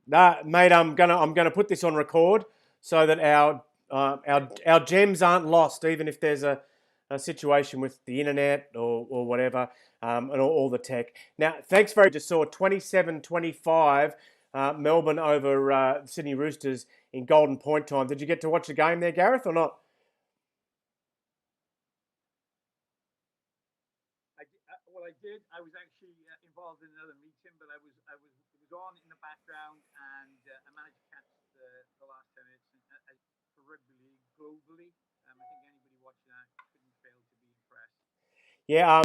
Nah, mate, I'm gonna put this on record so that our gems aren't lost, even if there's a situation with the internet or whatever, and all the tech. Now, thanks very. Just saw 27-25 Melbourne over Sydney Roosters in Golden Point time. Did you get to watch the game there, Gareth, or not? Well, I did. I was actually involved in another meeting, but it was on in the background, and I managed to catch the last 10 minutes for rugby league globally. I think anybody watching that couldn't fail to be impressed. Yeah.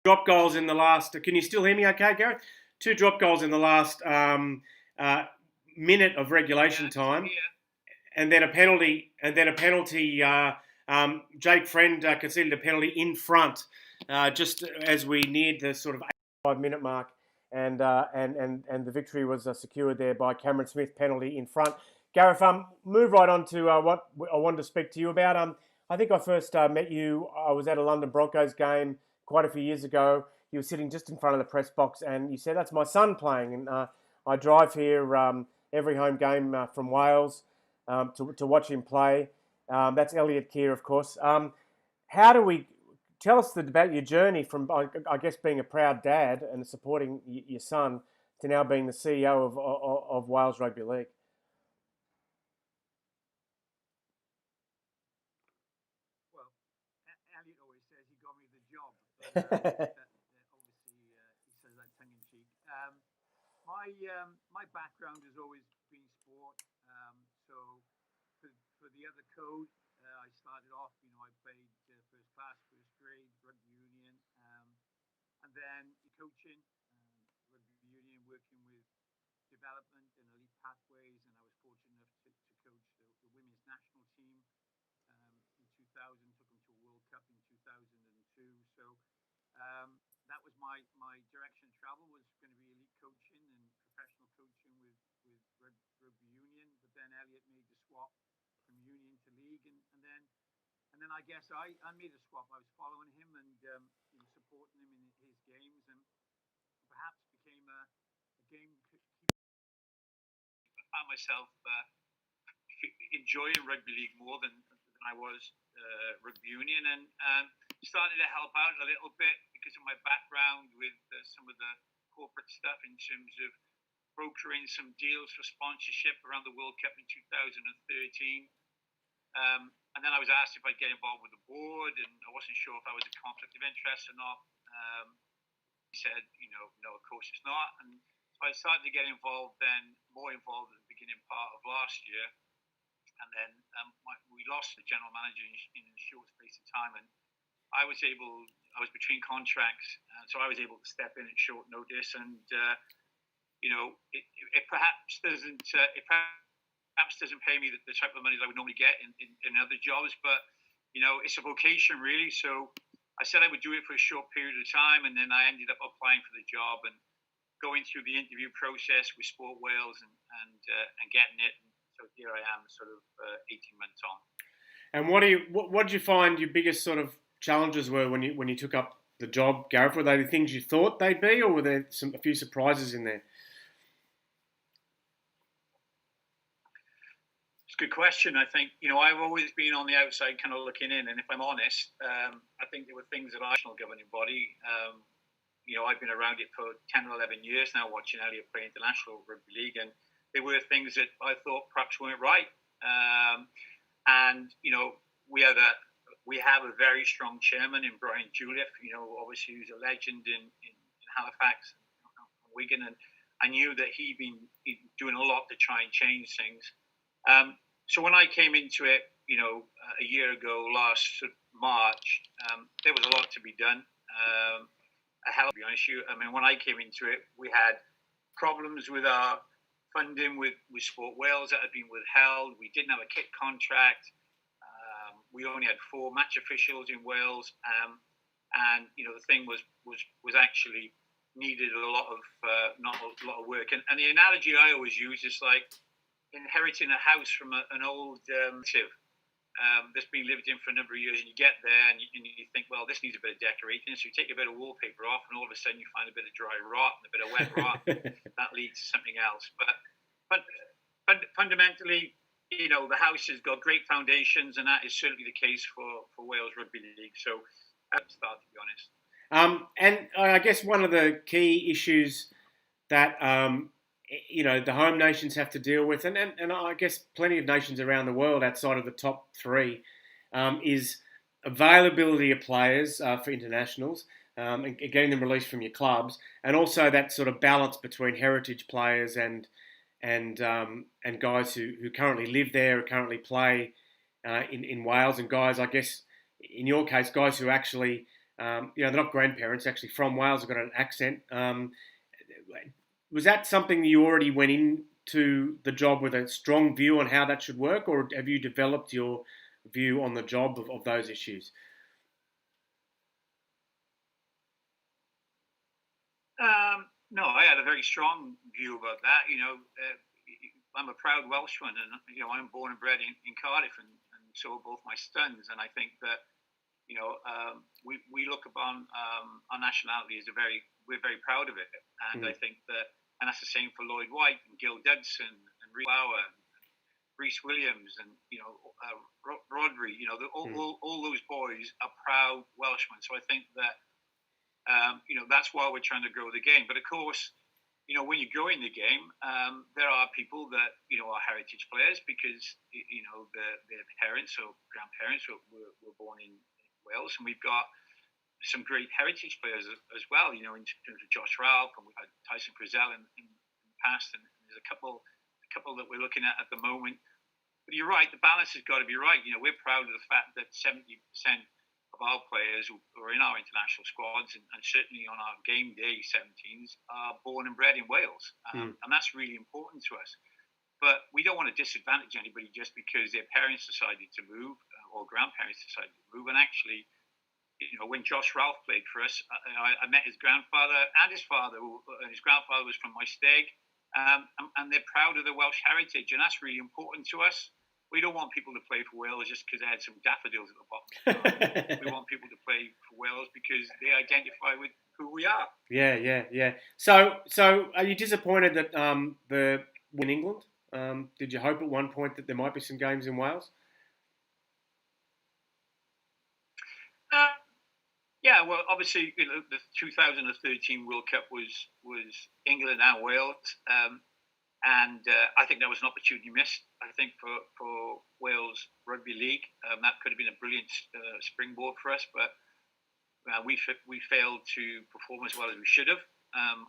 Drop goals in the last. Can you still hear me? Okay, Gareth. Two drop goals in the last uh, minute of regulation time, and then a penalty, Jake Friend conceded a penalty in front, just as we neared the sort of 5 minute mark, and the victory was secured there by Cameron Smith penalty in front. Gareth, move right on to what I wanted to speak to you about. I think I first met you. I was at a London Broncos game quite a few years ago. You were sitting just in front of the press box, and you said, "That's my son playing." And I drive here every home game from Wales to watch him play. That's Elliot Kear, of course. How do we tell us about your journey from, I guess, being a proud dad and supporting your son to now being the CEO of Wales Rugby League? Well, Elliot always says he got me the job, but obviously he says that tongue in cheek. My background has always been sport. So for the other code, I started off. I played first class, first grade, rugby union, and then coaching, rugby union, working with development and elite pathways. And I was fortunate enough to coach the women's national team in 2000, took them to a World Cup in 2002. So that was my direction of travel, was going to be elite coaching and professional coaching with rugby union. But then Elliot made the swap from union to league, and then I guess I made a swap. I was following him and supporting him in his games, and perhaps became a game keeper. I found myself enjoying rugby league more than I was rugby union, and started to help out a little bit because of my background with some of the corporate stuff in terms of brokering some deals for sponsorship around the World Cup in 2013. And then I was asked if I'd get involved with the board, and I wasn't sure if I was a conflict of interest or not. He said, no, of course it's not. And so I started to get involved then, more involved at the beginning part of last year. And then we lost the general manager in a short space of time, and I was between contracts, so I was able to step in at short notice. And it perhaps doesn't pay me the type of money that I would normally get in other jobs, but it's a vocation really. So I said I would do it for a short period of time, and then I ended up applying for the job and going through the interview process with Sport Wales and getting it. So here I am, sort of 18 months on. And what did you find your biggest sort of challenges were when you took up the job, Gareth? Were they the things you thought they'd be, or were there a few surprises in there? It's a good question. I think I've always been on the outside, kind of looking in, and if I'm honest, I think there were things that national governing body. I've been around it for 10 or 11 years now, watching Elliot play international rugby league, and there were things that I thought perhaps weren't right. And we have a very strong chairman in Brian Juliff, obviously who's a legend in Halifax and Wigan, and I knew that he'd been doing a lot to try and change things. So when I came into it, a year ago, last March, there was a lot to be done. To be honest with you, I mean, when I came into it, we had problems with our funding with Sport Wales that had been withheld. We didn't have a kit contract. We only had 4 match officials in Wales, and the thing was actually needed not a lot of work. And the analogy I always use is like inheriting a house from an old relative. that's been lived in for a number of years, and you get there and you think, well, this needs a bit of decorating. So you take a bit of wallpaper off, and all of a sudden you find a bit of dry rot and a bit of wet rot. That leads to something else. But fundamentally, the house has got great foundations, and that is certainly the case for Wales Rugby League. So at the start, to be honest. And I guess one of the key issues that the home nations have to deal with, and I guess plenty of nations around the world outside of the top three, is availability of players for internationals and getting them released from your clubs, and also that sort of balance between heritage players and guys who currently live there, who currently play in Wales, and guys, I guess, in your case, guys who actually, they're not grandparents, actually from Wales, have got an accent. Was that something that you already went into the job with a strong view on how that should work, or have you developed your view on the job of those issues? No, I had a very strong view about that. I'm a proud Welshman, and I'm born and bred in Cardiff, and so are both my sons. And I think that we look upon our nationality as we're very proud of it, and I think that. And that's the same for Lloyd White and Gil Dudson and Reece Flower and Rhys Williams and Rodri. All those boys are proud Welshmen. So I think that that's why we're trying to grow the game. But of course, when you grow in the game, there are people that are heritage players because their parents or grandparents were born in Wales, and we've got some great heritage players as well, in terms of Josh Ralph, and we've had Tyson Frizzell in the past, and there's a couple that we're looking at the moment. But you're right, the balance has got to be right. We're proud of the fact that 70% of our players who are in our international squads, and certainly on our game day 17s, are born and bred in Wales, and that's really important to us. But we don't want to disadvantage anybody just because their parents decided to move or grandparents decided to move. And actually, when Josh Ralph played for us, I met his grandfather and his father. His grandfather was from my stag, and they're proud of their Welsh heritage, and that's really important to us. We don't want people to play for Wales just because they had some daffodils at the bottom. We want people to play for Wales because they identify with who we are. Yeah. So are you disappointed that the win in England? Did you hope at one point that there might be some games in Wales? Yeah, well, obviously, the 2013 World Cup was England and Wales, and I think that was an opportunity missed. I think for Wales Rugby League, that could have been a brilliant springboard for us, but we failed to perform as well as we should have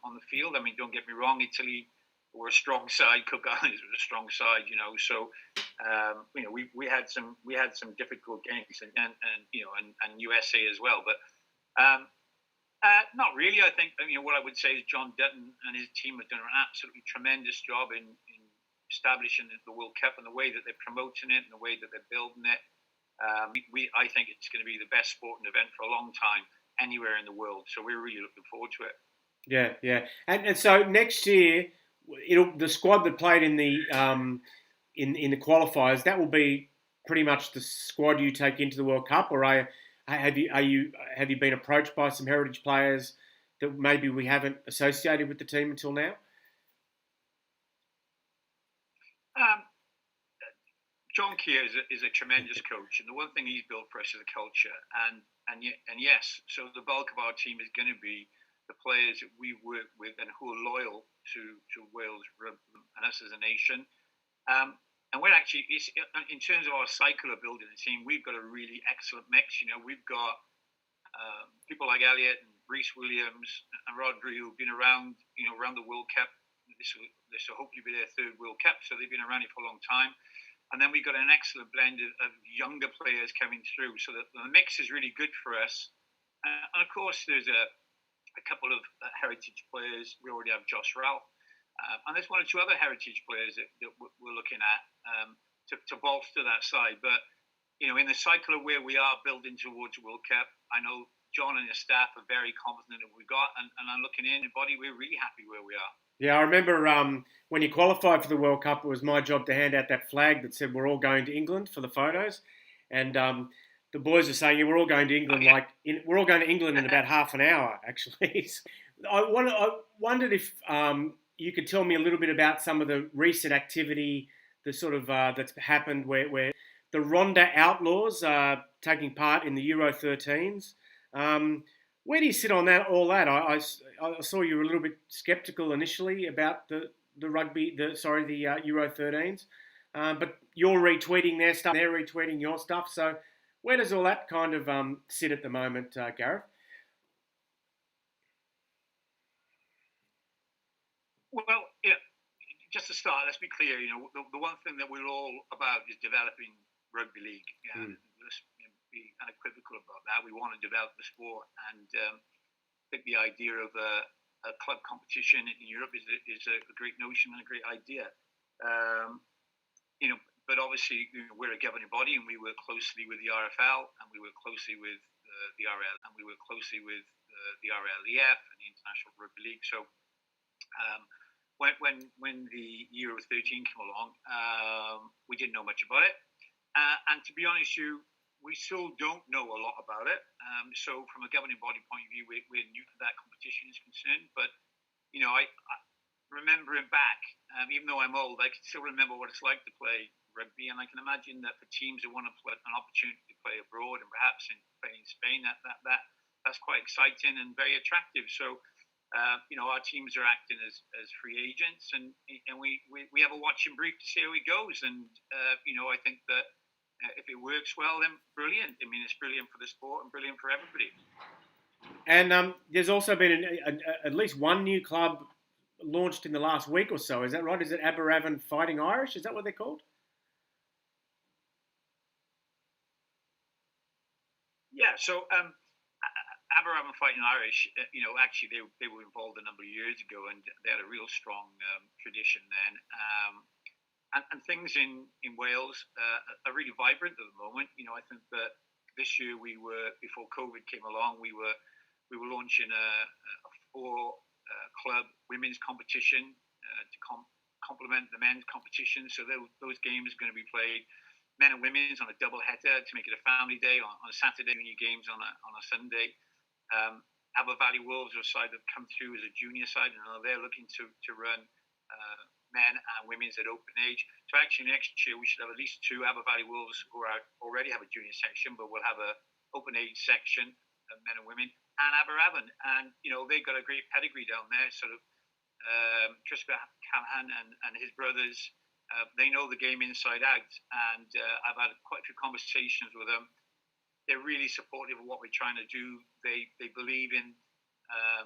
on the field. I mean, don't get me wrong, Italy were a strong side, Cook Islands was a strong side, So we had some difficult games, and USA as well, but. Not really. I think what I would say is John Dutton and his team have done an absolutely tremendous job in establishing the World Cup and the way that they're promoting it and the way that they're building it. I think it's going to be the best sporting event for a long time anywhere in the world. So we're really looking forward to it. Yeah. And so next year, the squad that played in the in the qualifiers, that will be pretty much the squad you take into the World Cup, or have you been approached by some heritage players that maybe we haven't associated with the team until now? John Kear is a tremendous coach, and the one thing he's built for us is a culture. And yes, so the bulk of our team is going to be the players that we work with and who are loyal to Wales and us as a nation. And we're actually, in terms of our cycle of building a team, we've got a really excellent mix. We've got people like Elliot and Rhys Williams and Rodri who've been around, around the World Cup. This will hopefully be their third World Cup, so they've been around it for a long time. And then we've got an excellent blend of younger players coming through, so that the mix is really good for us. And of course, there's a couple of heritage players. We already have Josh Ralph. And there's one or two other heritage players that we're looking at to bolster that side. But, in the cycle of where we are building towards the World Cup, I know John and his staff are very confident that we've got. And I'm looking in, and Body, we're really happy where we are. Yeah, I remember when you qualified for the World Cup, it was my job to hand out that flag that said we're all going to England for the photos. and the boys are saying, yeah, we're all going to England. We're all going to England in about half an hour. Actually, I wondered if you could tell me a little bit about some of the recent activity, the sort of that's happened where the Ronda Outlaws are taking part in the Euro 13s. Where do you sit on all that? I saw you were a little bit sceptical initially about the rugby, the Euro 13s, but you're retweeting their stuff, they're retweeting your stuff. So where does all that kind of sit at the moment, Gareth? Well, yeah, just to start, let's be clear. The one thing that we're all about is developing rugby league. Let's be unequivocal about that. We want to develop the sport, and I think the idea of a club competition in Europe is a great notion and a great idea. But obviously we're a governing body, and we work closely with the RFL, and we work closely with the RL, and we work closely with the RLEF and the International Rugby League. So when the Euro 13 came along, we didn't know much about it, and to be honest, we still don't know a lot about it. So from a governing body point of view, we're new to that competition is concerned. But I remembering back, even though I'm old, I can still remember what it's like to play rugby, and I can imagine that for teams that want to play an opportunity to play abroad and perhaps play in Spain, that's quite exciting and very attractive. So our teams are acting as free agents, and we have a watch and brief to see how it goes. And I think that if it works well, then brilliant. I mean, it's brilliant for the sport and brilliant for everybody. And there's also been at least one new club launched in the last week or so. Is that right? Is it Aberavon Fighting Irish? Is that what they're called? Yeah. So Aberavon Fighting Irish, actually they were involved a number of years ago, and they had a real strong tradition then. And things in Wales are really vibrant at the moment. I think that this year before COVID came along, we were launching a 4-club women's competition to complement the men's competition. So those games are going to be played, men and women's, on a double header to make it a family day on a Saturday, junior games on a Sunday. Aber Valley Wolves are a side that come through as a junior side, and they're looking to run men and women's at open age. So actually next year we should have at least 2 Aber Valley Wolves who already have a junior section, but we'll have a open age section of men and women, and Aberavon. And they've got a great pedigree down there. Sort of Trisba Callahan and his brothers, they know the game inside out, and I've had quite a few conversations with them. They're really supportive of what we're trying to do. They believe in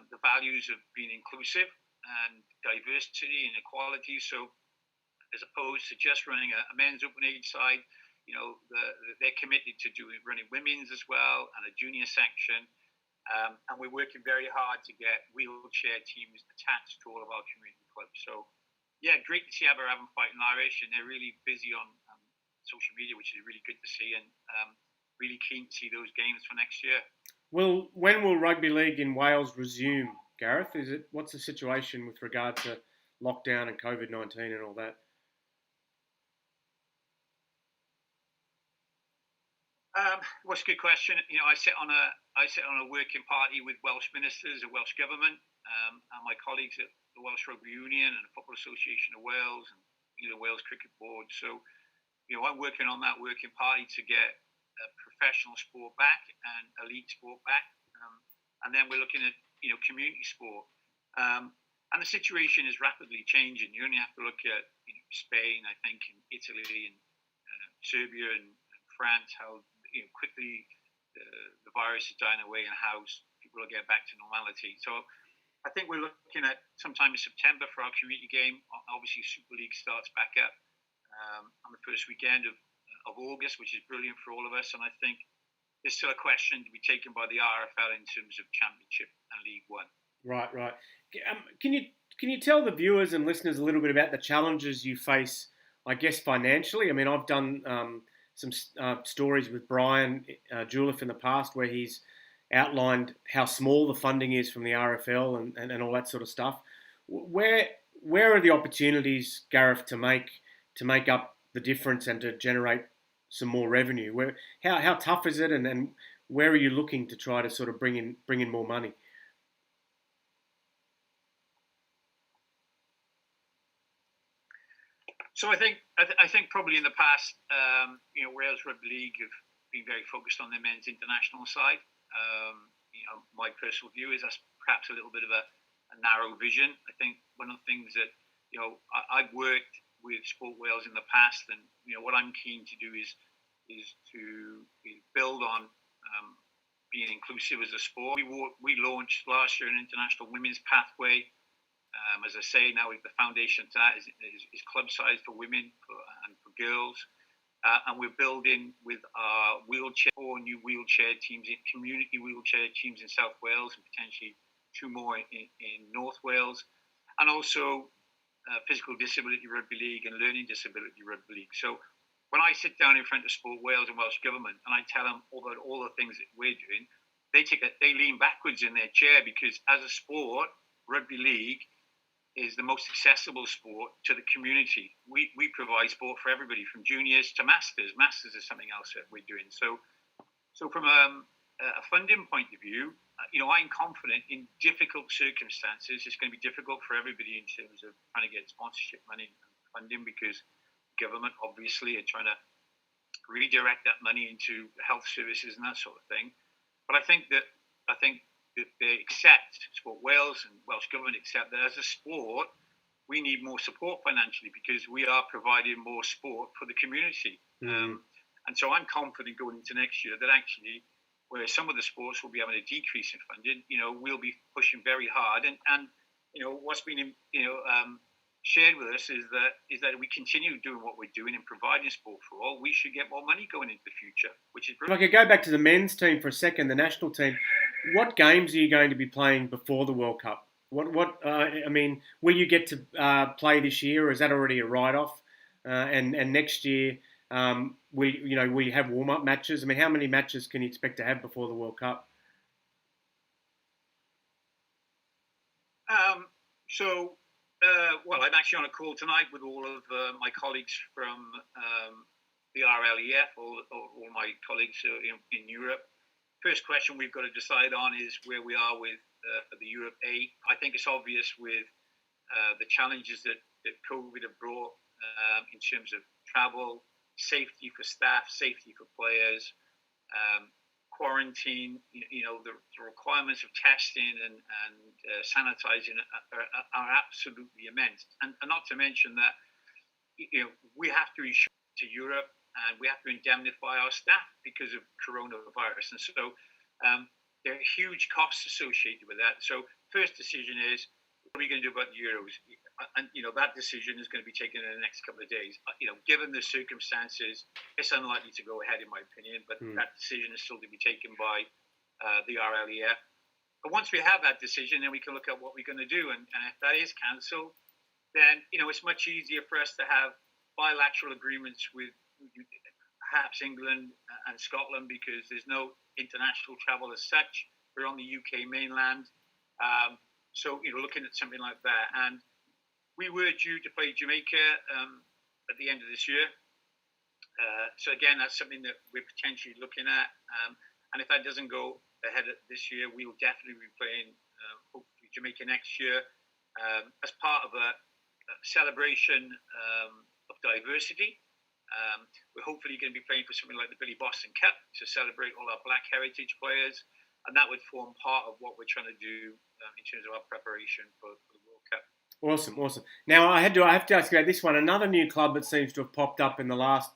the values of being inclusive and diversity and equality. So as opposed to just running a men's open age side, they're committed to running women's as well, and a junior section. And we're working very hard to get wheelchair teams attached to all of our community clubs. So yeah, great to see Aberavon Fighting Irish, and they're really busy on social media, which is really good to see, and really keen to see those games for next year. Well, when will rugby league in Wales resume, Gareth? What's the situation with regard to lockdown and COVID-19 and all that? Well, it's a good question. I sit on a working party with Welsh ministers, the Welsh government, and my colleagues at the Welsh Rugby Union and the Football Association of Wales and the Wales Cricket Board. So, I'm working on that working party to get professional sport back and elite sport back, and then we're looking at community sport. And the situation is rapidly changing. You only have to look at Spain, I think, and Italy and Serbia and France, how quickly the virus is dying away and how people are getting back to normality. So I think we're looking at sometime in September for our community game. Obviously, Super League starts back up on the first weekend of August, which is brilliant for all of us. And I think there's still a question to be taken by the RFL in terms of Championship and League One. Right. Can you tell the viewers and listeners a little bit about the challenges you face, I guess, financially? I mean, I've done some stories with Brian Jouliffe in the past where he's outlined how small the funding is from the RFL and all that sort of stuff. Where are the opportunities, Gareth, to make up the difference and to generate some more revenue? How tough is it, and where are you looking to try to sort of bring in more money? So I think probably in the past, Wales Rugby League have been very focused on their men's international side. My personal view is that's perhaps a little bit of a narrow vision. I think one of the things that I've worked with Sport Wales in the past, and what I'm keen to do is to build on being inclusive as a sport. We launched last year an international women's pathway. As I say, now the foundation to that is club size for women and for girls. And we're building with our four new wheelchair teams, community wheelchair teams in South Wales, and potentially 2 more in North Wales. And also Physical Disability Rugby League and Learning Disability Rugby League. So when I sit down in front of Sport Wales and Welsh Government and I tell them about all the things that we're doing, they lean backwards in their chair, because as a sport, Rugby League is the most accessible sport to the community. We provide sport for everybody, from juniors to masters. Masters is something else that we're doing. So from a funding point of view, I'm confident in difficult circumstances. It's going to be difficult for everybody in terms of trying to get sponsorship money and funding, because government obviously are trying to redirect that money into health services and that sort of thing. But I think that they accept, Sport Wales and Welsh Government accept that as a sport, we need more support financially, because we are providing more sport for the community. And so I'm confident going into next year that actually, where some of the sports will be having a decrease in funding, we'll be pushing very hard. And what's been shared with us is that we continue doing what we're doing and providing sport for all, we should get more money going into the future, which is brilliant. If I could go back to the men's team for a second, the national team, what games are you going to be playing before the World Cup? Will you get to play this year, or is that already a write-off? And next year, will you have warm-up matches? I mean, how many matches can you expect to have before the World Cup? I'm actually on a call tonight with all of my colleagues from the RLEF, all my colleagues in Europe. First question we've got to decide on is where we are with the Europe A. I think it's obvious with the challenges that COVID have brought in terms of travel, safety for staff, safety for players, quarantine, the requirements of testing and sanitizing are absolutely immense. And not to mention that, we have to ensure to Europe, and we have to indemnify our staff because of coronavirus. And so there are huge costs associated with that. So first decision is, what are we going to do about the Euros? And, that decision is going to be taken in the next couple of days. Given the circumstances, it's unlikely to go ahead, in my opinion, but that decision is still to be taken by the RLEF. But once we have that decision, then we can look at what we're going to do. And if that is cancelled, then, it's much easier for us to have bilateral agreements with perhaps England and Scotland, because there's no international travel as such. We're on the UK mainland. So, looking at something like that. And we were due to play Jamaica at the end of this year. So again, that's something that we're potentially looking at. And if that doesn't go ahead this year, we will definitely be playing hopefully Jamaica next year as part of a celebration of diversity. We're hopefully going to be playing for something like the Billy Boston Cup to celebrate all our Black heritage players. And that would form part of what we're trying to do in terms of our preparation for the World Cup. Awesome. Now, I have to ask you about this one. Another new club that seems to have popped up in the last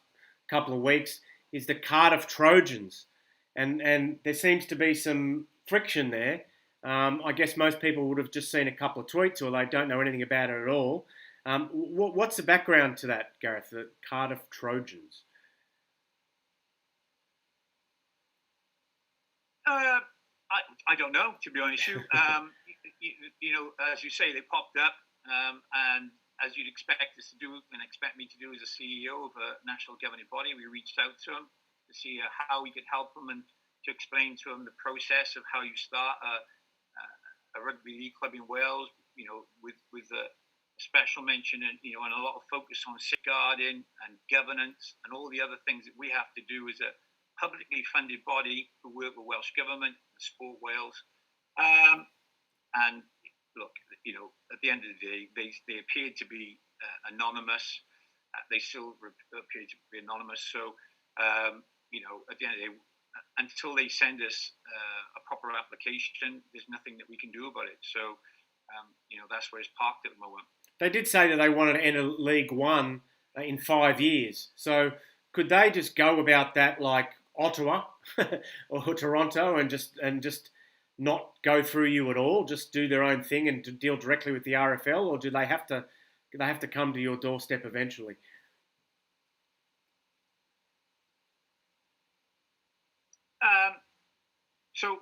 couple of weeks is the Cardiff Trojans. And there seems to be some friction there. I guess most people would have just seen a couple of tweets, or they don't know anything about it at all. What's the background to that, Gareth, the Cardiff Trojans? I don't know, to be honest with you. As you say, they popped up, and as you'd expect us to do and expect me to do as a CEO of a national governing body, we reached out to them to see how we could help them and to explain to them the process of how you start a rugby league club in Wales, with special mention and and a lot of focus on safeguarding and governance and all the other things that we have to do as a publicly funded body who work with Welsh Government and Sport Wales. And look, at the end of the day, they appeared to be anonymous. They still appear to be anonymous. So, at the end of the day, until they send us a proper application, there's nothing that we can do about it. So, that's where it's parked at the moment. They did say that they wanted to enter League One in 5 years. So could they just go about that like Ottawa or Toronto and just not go through you at all, just do their own thing and to deal directly with the RFL, or do they have to come to your doorstep eventually?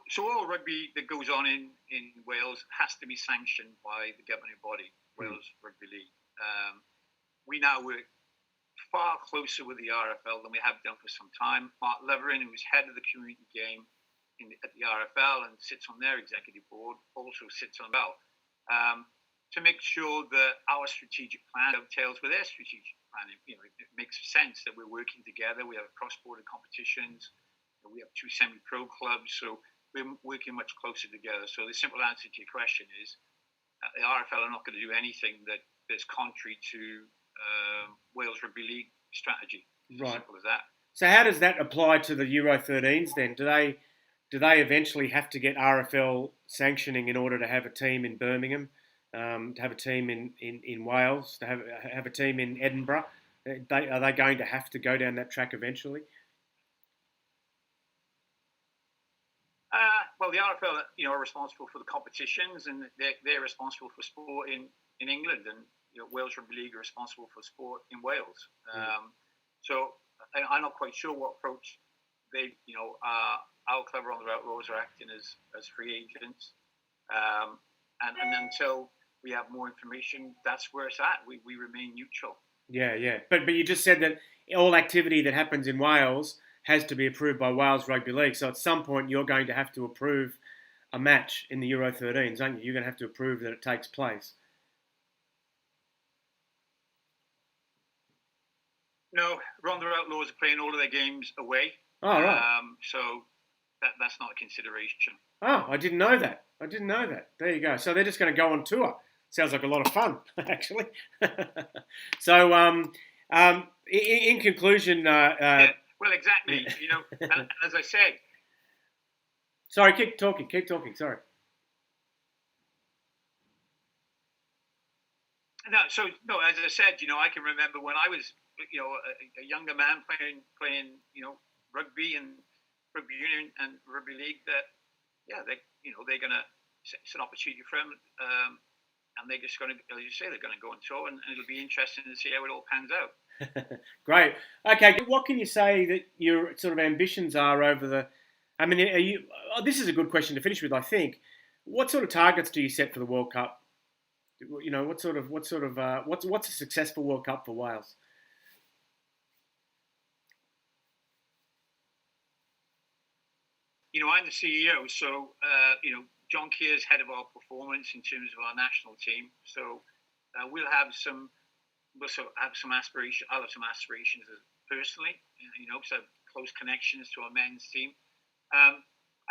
So all rugby that goes on in Wales has to be sanctioned by the governing body, Wales Rugby League. We now work far closer with the RFL than we have done for some time. Mark Leverin, who's head of the community game at the RFL and sits on their executive board, also sits on well to make sure that our strategic plan dovetails with their strategic plan. It makes sense that we're working together. We have cross-border competitions. We have 2 semi-pro clubs, so we're working much closer together. So the simple answer to your question is the RFL are not going to do anything that's contrary to Wales Rugby League strategy. It's as simple as that. So how does that apply to the Euro 13s then? Do they eventually have to get RFL sanctioning in order to have a team in Birmingham, to have a team in Wales, to have a team in Edinburgh? Are they going to have to go down that track eventually? Well, the RFL, are responsible for the competitions, and they're responsible for sport in England, and Wales Rugby League are responsible for sport in Wales. So I'm not quite sure what approach they, our club on the Outlaws are acting as free agents, and until we have more information, that's where it's at. We remain neutral. Yeah. But you just said that all activity that happens in Wales has to be approved by Wales Rugby League. So at some point, you're going to have to approve a match in the Euro 13s, aren't you? You're going to have to approve that it takes place. No, Ronda Outlaws are playing all of their games away. Oh, right. So that's not a consideration. Oh, I didn't know that. There you go. So they're just going to go on tour. Sounds like a lot of fun, actually. So, in conclusion... yeah. Well, exactly. And as I said. Sorry, keep talking. Sorry. No. As I said, I can remember when I was, a younger man playing, rugby and rugby union and rugby league. That, they're gonna. It's an opportunity for them, and they're just going to, as you say, they're going to go on tour, and it'll be interesting to see how it all pans out. Great. Okay, what can you say that your sort of ambitions are over the? I mean, are you? This is a good question to finish with, I think. What sort of targets do you set for the World Cup? What's a successful World Cup for Wales? I'm the CEO, so John Kear is head of our performance in terms of our national team. So we'll have some aspirations. I'll have some aspirations personally, because I have close connections to our men's team.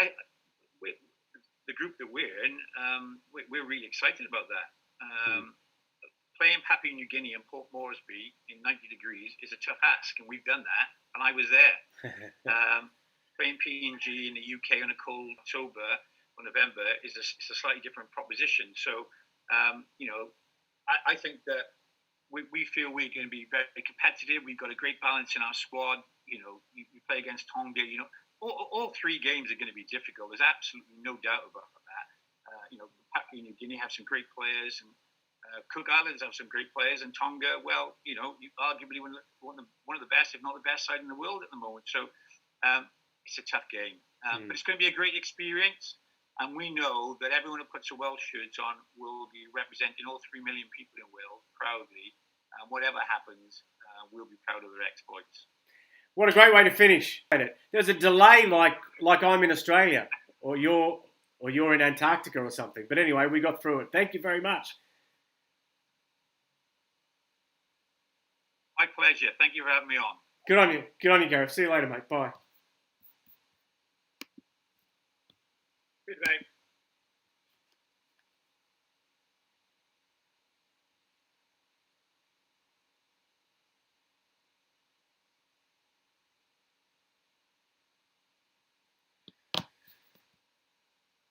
The group that we're in, we're really excited about that. Playing Papua New Guinea and Port Moresby in 90 degrees is a tough ask, and we've done that, and I was there. Playing PNG in the UK on a cold October or November is a slightly different proposition. So, I think that we feel we're going to be very competitive. We've got a great balance in our squad. We play against Tonga. All 3 games are going to be difficult. There's absolutely no doubt about that. Papua New Guinea have some great players, and Cook Islands have some great players, and Tonga, well, arguably one of the best, if not the best side in the world at the moment. So it's a tough game, but it's going to be a great experience. And we know that everyone who puts a Welsh shirt on will be representing all 3 million people in Wales proudly. And whatever happens, we'll be proud of their exploits. What a great way to finish. There's a delay like I'm in Australia or you're in Antarctica or something. But anyway, we got through it. Thank you very much. My pleasure. Thank you for having me on. Good on you. Good on you, Gareth. See you later, mate. Bye.